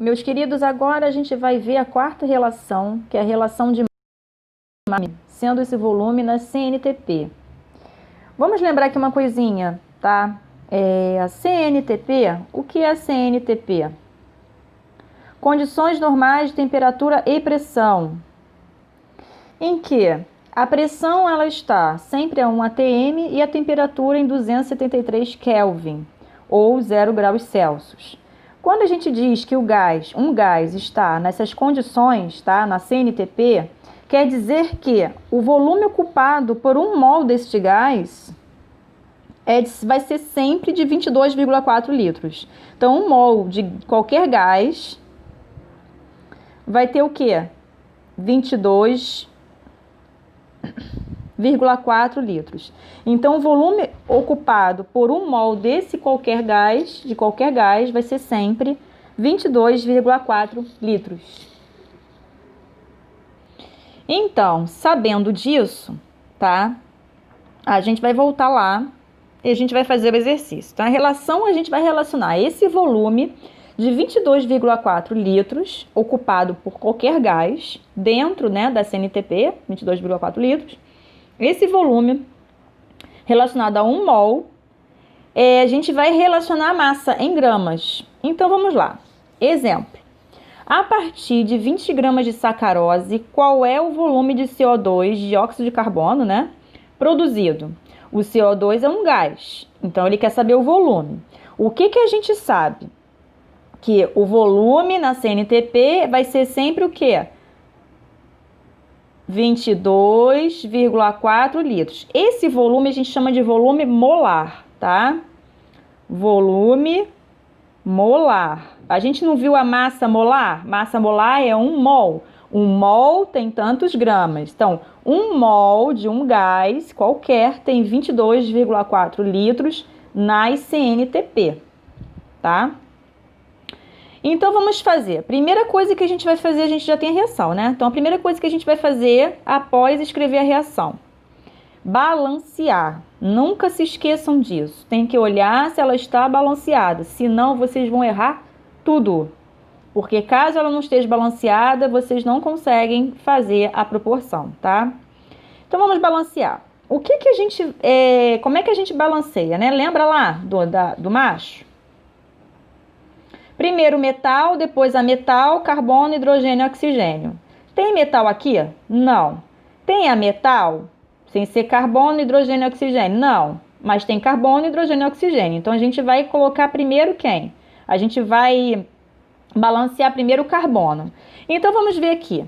Meus queridos, agora a gente vai ver a quarta relação, que é a relação de massa, sendo esse volume na CNTP. Vamos lembrar aqui uma coisinha, tá? A CNTP, o que é a CNTP? Condições normais de temperatura e pressão, em que a pressão ela está sempre a 1 atm e a temperatura em 273 Kelvin, ou 0 graus Celsius. Quando a gente diz que um gás está nessas condições, tá, na CNTP, quer dizer que o volume ocupado por 1 mol deste gás vai ser sempre de 22,4 litros. Então, 1 mol de qualquer gás vai ter o quê? 22,4 litros. Então, o volume ocupado por 1 mol desse qualquer gás, vai ser sempre 22,4 litros. Então, sabendo disso, tá? A gente vai voltar lá e a gente vai fazer o exercício. Então, a gente vai relacionar esse volume de 22,4 litros ocupado por qualquer gás dentro, né, da CNTP, 22,4 litros. Esse volume relacionado a 1 mol, a gente vai relacionar a massa em gramas. Então, vamos lá. Exemplo. A partir de 20 gramas de sacarose, qual é o volume de CO2, dióxido de carbono, né, produzido? O CO2 é um gás, então ele quer saber o volume. O que a gente sabe? Que o volume na CNTP vai ser sempre o quê? 22,4 litros. Esse volume a gente chama de volume molar, tá? Volume molar. A gente não viu a massa molar? Massa molar é 1 mol. 1 mol tem tantos gramas. Então, 1 mol de um gás qualquer tem 22,4 litros nas CNTP, tá? Então, vamos fazer. A primeira coisa que a gente vai fazer, a gente já tem a reação, né? Então, a primeira coisa que a gente vai fazer após escrever a reação: balancear. Nunca se esqueçam disso. Tem que olhar se ela está balanceada, senão vocês vão errar tudo. Porque caso ela não esteja balanceada, vocês não conseguem fazer a proporção, tá? Então, vamos balancear. Como é que a gente balanceia, né? Lembra lá do macho? Primeiro metal, depois a metal, carbono, hidrogênio e oxigênio. Tem metal aqui? Não. Tem a metal sem ser carbono, hidrogênio e oxigênio? Não. Mas tem carbono, hidrogênio e oxigênio. Então, a gente vai colocar primeiro quem? A gente vai balancear primeiro o carbono. Então, vamos ver aqui.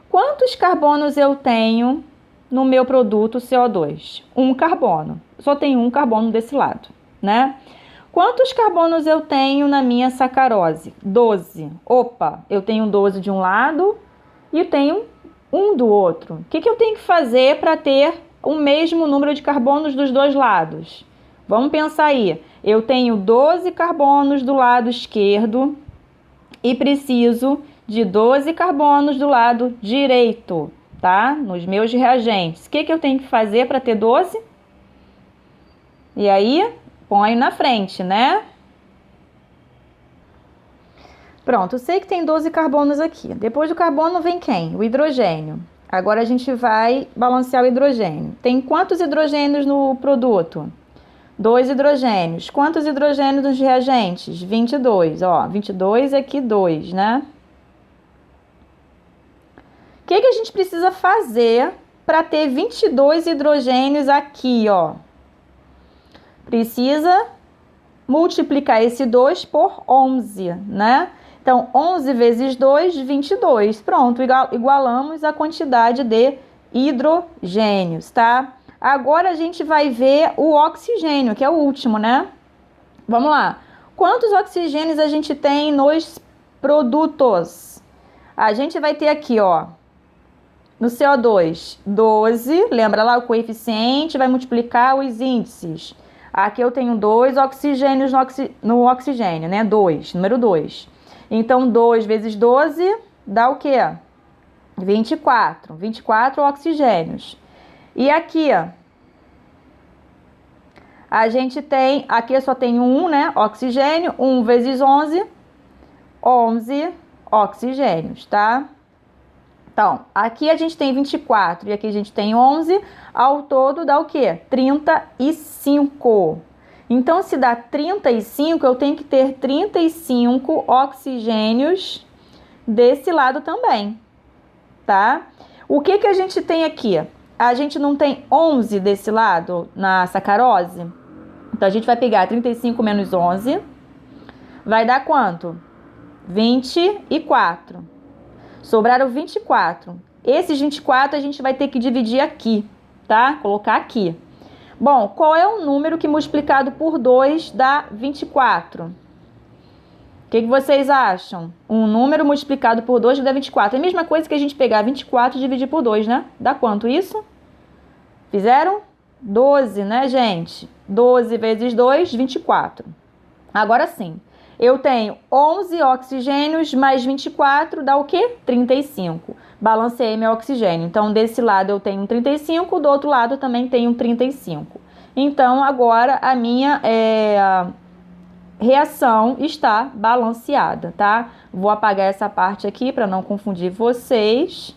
Quantos carbonos eu tenho no meu produto CO2? Um carbono. Só tem um carbono desse lado, né? Quantos carbonos eu tenho na minha sacarose? 12. Opa, eu tenho 12 de um lado e eu tenho um do outro. O que eu tenho que fazer para ter o mesmo número de carbonos dos dois lados? Vamos pensar aí. Eu tenho 12 carbonos do lado esquerdo e preciso de 12 carbonos do lado direito, tá? Nos meus reagentes. O que eu tenho que fazer para ter 12? E aí, põe na frente, né? Pronto, eu sei que tem 12 carbonos aqui. Depois do carbono vem quem? O hidrogênio. Agora a gente vai balancear o hidrogênio. Tem quantos hidrogênios no produto? 2 hidrogênios. Quantos hidrogênios nos reagentes? 22. Ó, 22 aqui, 2, né? O que a gente precisa fazer para ter 22 hidrogênios aqui, ó? Precisa multiplicar esse 2 por 11, né? Então, 11 vezes 2, 22. Pronto, igualamos a quantidade de hidrogênios, tá? Agora, a gente vai ver o oxigênio, que é o último, né? Vamos lá. Quantos oxigênios a gente tem nos produtos? A gente vai ter aqui, ó, no CO2, 12. Lembra lá o coeficiente, vai multiplicar os índices. Aqui eu tenho 2 oxigênios no oxigênio, né? 2, número 2. Então, 2 vezes 12 dá o quê? 24. 24 oxigênios. E aqui, ó, a gente tem, aqui só tem 1, né? Oxigênio, 1 vezes 11 11 oxigênios, tá? Então, aqui a gente tem 24 e aqui a gente tem 11, ao todo dá o quê? 35. Então, se dá 35, eu tenho que ter 35 oxigênios desse lado também, tá? O que que a gente tem aqui? A gente não tem 11 desse lado na sacarose? Então, a gente vai pegar 35 menos 11, vai dar quanto? 24. Sobraram 24. Esses 24 a gente vai ter que dividir aqui, tá? Colocar aqui. Bom, qual é o número que multiplicado por 2 dá 24? O que vocês acham? Um número multiplicado por 2 dá 24. É a mesma coisa que a gente pegar 24 e dividir por 2, né? Dá quanto isso? Fizeram? 12, né, gente? 12 vezes 2, 24. Agora sim. Eu tenho 11 oxigênios mais 24 dá o quê? 35. Balanceei meu oxigênio. Então, desse lado eu tenho 35, do outro lado também tenho 35. Então, agora a minha reação está balanceada, tá? Vou apagar essa parte aqui para não confundir vocês.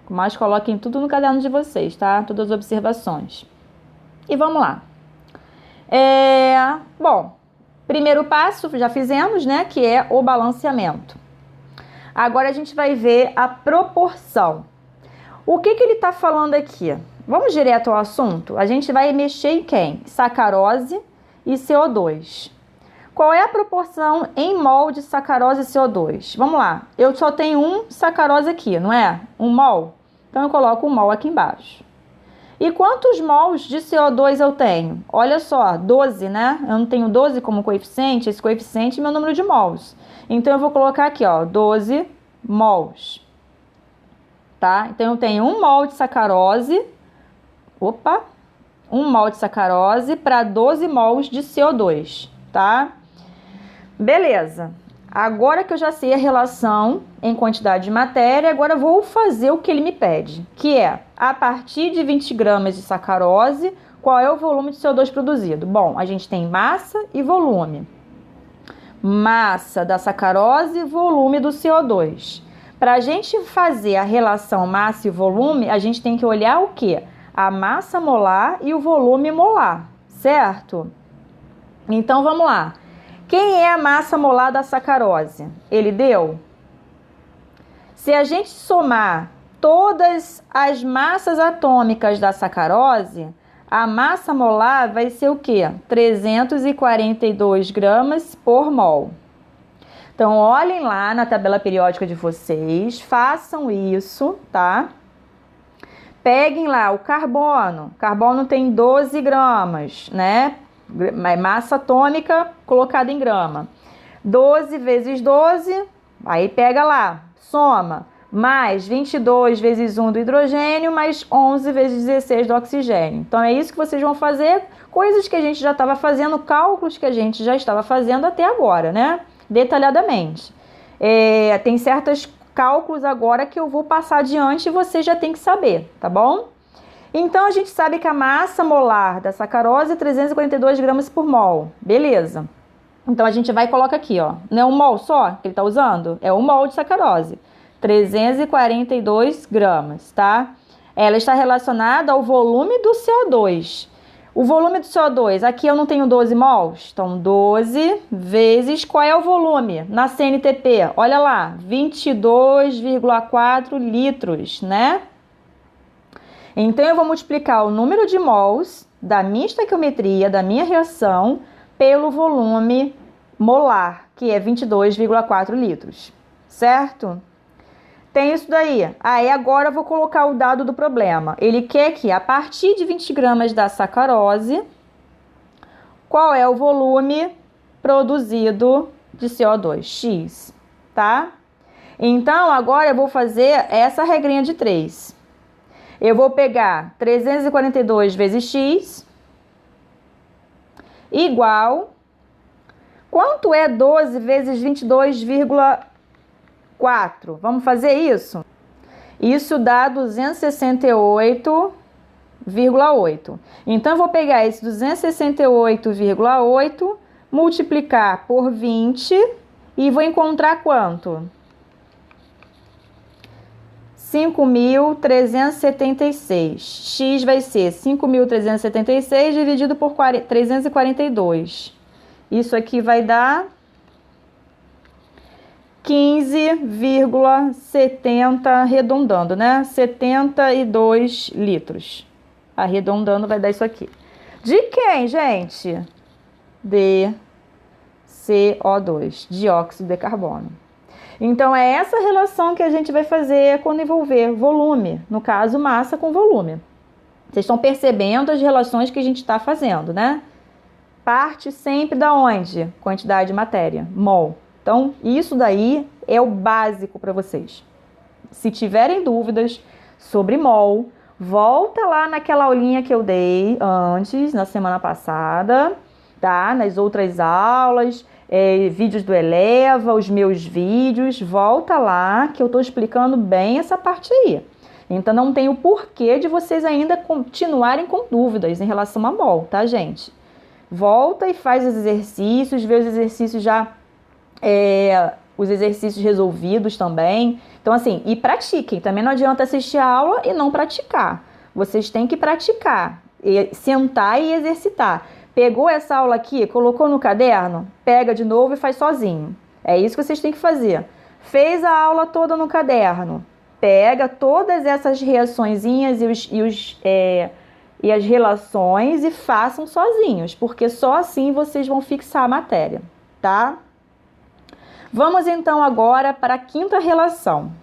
Mas coloquem tudo no caderno de vocês, tá? Todas as observações. E vamos lá. Bom, primeiro passo já fizemos, né? Que é o balanceamento. Agora a gente vai ver a proporção. O que ele está falando aqui? Vamos direto ao assunto? A gente vai mexer em quem? Sacarose e CO2. Qual é a proporção em mol de sacarose e CO2? Vamos lá. Eu só tenho um sacarose aqui, não é? 1 mol. Então eu coloco 1 mol aqui embaixo. E quantos mols de CO2 eu tenho? Olha só, 12, né? Eu não tenho 12 como coeficiente, esse coeficiente é meu número de mols. Então, eu vou colocar aqui, ó, 12 mols. Tá? Então, eu tenho 1 mol de sacarose. 1 mol de sacarose para 12 mols de CO2, tá? Beleza. Agora que eu já sei a relação em quantidade de matéria, agora eu vou fazer o que ele me pede, que é, a partir de 20 gramas de sacarose, qual é o volume de CO2 produzido? Bom, a gente tem massa e volume. Massa da sacarose, volume do CO2. Para a gente fazer a relação massa e volume, a gente tem que olhar o quê? A massa molar e o volume molar, certo? Então, vamos lá. Quem é a massa molar da sacarose? Ele deu? Se a gente somar todas as massas atômicas da sacarose, a massa molar vai ser o quê? 342 gramas por mol. Então, olhem lá na tabela periódica de vocês, façam isso, tá? Peguem lá o carbono. Carbono tem 12 gramas, né? Massa atômica colocada em grama. 12 vezes 12, aí pega lá, soma. Mais 22 vezes 1 do hidrogênio, mais 11 vezes 16 do oxigênio. Então, é isso que vocês vão fazer, coisas que a gente já estava fazendo, cálculos que a gente já estava fazendo até agora, né? Detalhadamente. Tem certos cálculos agora que eu vou passar adiante e você já tem que saber, tá bom? Então, a gente sabe que a massa molar da sacarose é 342 gramas por mol. Beleza. Então, a gente vai e coloca aqui, ó. Não é 1 mol só que ele está usando? É 1 mol de sacarose. 342 gramas, tá? Ela está relacionada ao volume do CO2. O volume do CO2, aqui eu não tenho 12 mols? Então, 12 vezes, qual é o volume? Na CNTP, olha lá, 22,4 litros, né? Então, eu vou multiplicar o número de mols da minha estequiometria, da minha reação, pelo volume molar, que é 22,4 litros, certo? Tem isso daí. Aí, agora eu vou colocar o dado do problema. Ele quer que, a partir de 20 gramas da sacarose, qual é o volume produzido de CO2? X, tá? Então, agora eu vou fazer essa regrinha de 3. Eu vou pegar 342 vezes X igual... Quanto é 12 vezes 22,4? Vamos fazer isso? Isso dá 268,8. Então, eu vou pegar esse 268,8, multiplicar por 20 e vou encontrar quanto? 5.376. X vai ser 5.376 dividido por 342. Isso aqui vai dar 15,70, arredondando, né? 72 litros. Arredondando vai dar isso aqui. De quem, gente? De CO2, dióxido de carbono. Então, é essa relação que a gente vai fazer quando envolver volume, no caso, massa com volume. Vocês estão percebendo as relações que a gente está fazendo, né? Parte sempre da onde? Quantidade de matéria, mol. Então, isso daí é o básico para vocês. Se tiverem dúvidas sobre mol, volta lá naquela aulinha que eu dei antes, na semana passada, tá? Nas outras aulas, vídeos do Eleva, os meus vídeos, volta lá que eu tô explicando bem essa parte aí. Então, não tem o porquê de vocês ainda continuarem com dúvidas em relação a mol, tá, gente? Volta e faz os exercícios, vê os exercícios já, os exercícios resolvidos também. Então, assim, e pratiquem. Também não adianta assistir a aula e não praticar. Vocês têm que praticar, sentar e exercitar. Pegou essa aula aqui, colocou no caderno, pega de novo e faz sozinho. É isso que vocês têm que fazer. Fez a aula toda no caderno, pega todas essas reaçõezinhas e as relações e façam sozinhos, porque só assim vocês vão fixar a matéria, tá? Vamos então agora para a quinta relação.